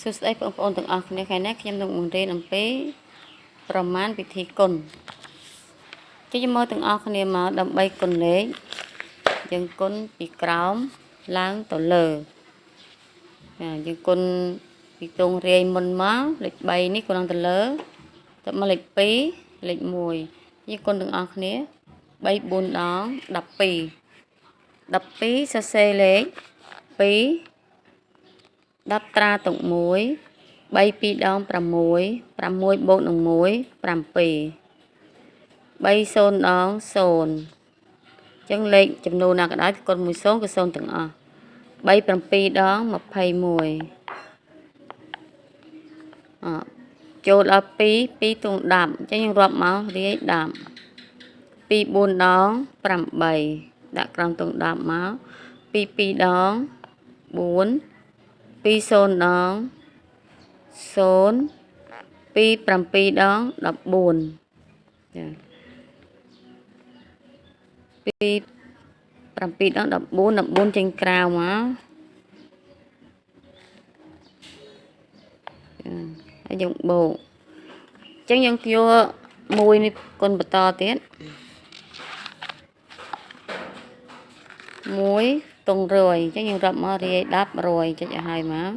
សួស្តីបងប្អូនទាំងអស់គ្នាថ្ងៃនេះខ្ញុំនឹងបង្រៀនអំពីប្រមាណវិធីគុណយើងមើលទាំងអស់គ្នាមកដើម្បីគុណលេខយើងគុណពីក្រោមឡើងទៅលើយើងគុណពីទងរាយមុនមកលេខ3នេះគុណឡើងទៅលើទៅមកលេខ2លេខ1យើងគុណទាំងអស់គ្នា3 4ដង12សរសេរលេខ2 10ត្រាតុក1 3 2ដង6 6បូកនឹង1 7 3 0ដង0អញ្ចឹងលេខចំនួនណាក៏ដោយគុណមួយ0គឺ0ទាំងអស់3 7ដង21ចូលដល់2 2ទង10អញ្ចឹងយើងរាប់មករាយ10 2 4ដង8ដាក់ក្រោមទង10មក2 2ដង4 2 0ដង0 2 7ដង14ចា2 7ដង14ចេញក្រៅមកហើយយើងបូកអញ្ចឹងយើងយក1នេះគុណបន្តទៀត1ទងរយអញ្ចឹងយើងរាប់មករាយ10រយចុចឲ្យហើយមក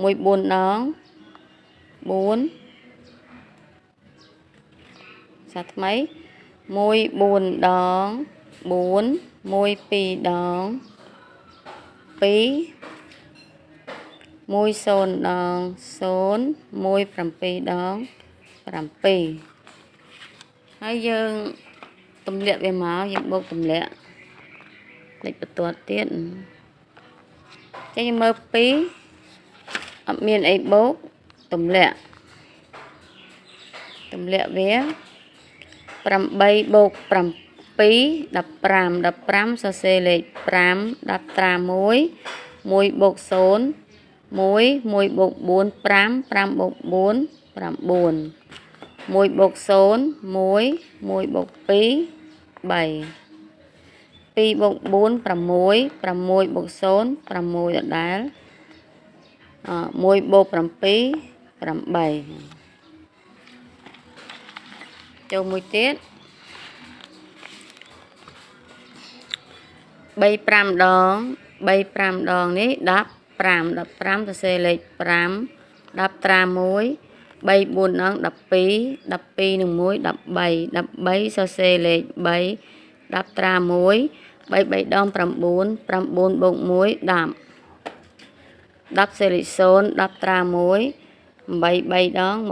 1 4ដង4សាថ្មី1 4ដង4 1 2ដង2 1 0ដង0 1 7ដង7ហើយយើងទម្លាក់វាមកយើងបូកទម្លាក់លេខបន្ទាត់ទៀតចឹងយើងមើល2អត់មានអីបូកទម្លាក់វា8បូក7 15 សរសេរលេខ5 10ត្រា1 1បូក0 1 1បូក4 5 5បូក4 9 1បូក0 1 1បូក2 3 2បូក4 6 6បូក0 6ដដែល1បូក7 8ចូលមួយទៀត3 5ដងនេះ15 សរសេរលេខ5 10ត្រា1 3 4ដង12 12នឹង1 13 សរសេរលេខ3 10ត្រា1 3 3ដង9 9បូក1 10 10សេរី0 10ត្រា1 8 3ដង24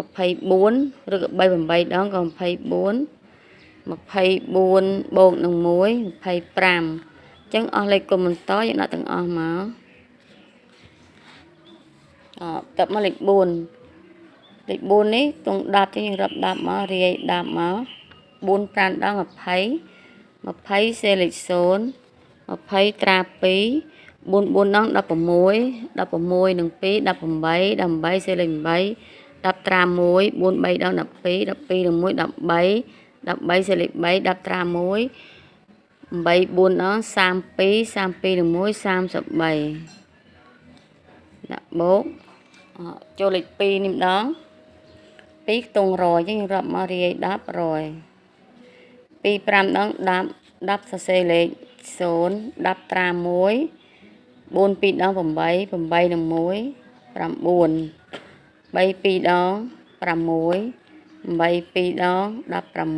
ឬក៏3 8ដងក៏24 24បូកនឹង1 25អញ្ចឹងអស់លេខគុណបន្តយើងដាក់ទាំងអស់មកតបមកលេខ4នេះទង10យើងរាប់10មករាយ10មក4 5ដង20 20សេលេខ0 20ត្រា2 4 4ដង16 16នឹង2 18 18សេលេខ8 10ត្រា1 4 3ដង12 12នឹង1 13 13សេលេខ3 10ត្រា1 8 4ដង32 32នឹង1 33ដាក់បូកចូលលេខ2នេះម្ដង2ខ្ទង់រយយើងរាប់មករាយ10រយ2 5ដង10 10សរសេរលេខ0 10ត្រា1 4 2ដង8 8នឹង1 9 3 2ដង6 8 2ដង16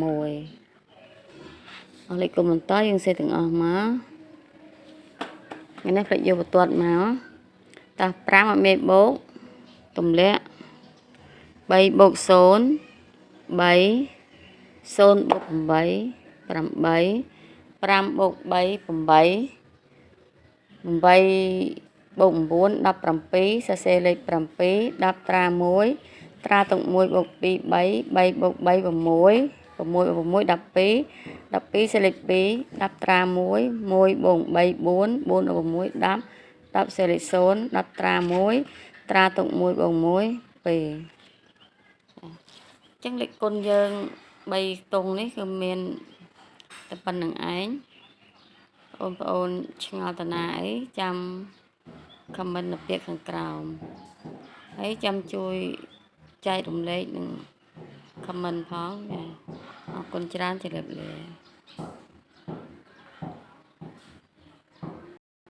អស់លេខគុណបន្តយើងសេទាំងអស់មកថ្ងៃនេះផ្លេចយកបន្ទាត់មកតោះ5អត់មានបូកទម្លាក់3បូក0 3 0បូក8 8 5បូក3 8 8បូក9 17សរសេរលេខ7 10ត្រា1ត្រាតុក1បូក2 3 3បូក3 6 6បូក6 12 12សេលេខ2 10ត្រា1 1បូក3 4 4បូក6 10 10សេលេខ0 10ត្រា1ត្រាតុក1បូក1 2អញ្ចឹងលេខគុណយើង3តុងនេះគឺមានតែប៉ុណ្្នឹងឯងបងប្អូនឆ្ងល់តាណាអីចាំខមមិននៅពាក្យខាងក្រោម ហើយចាំជួយចែករំលែកនឹង comment ផងចាអរគុណច្រើនជម្រាបលា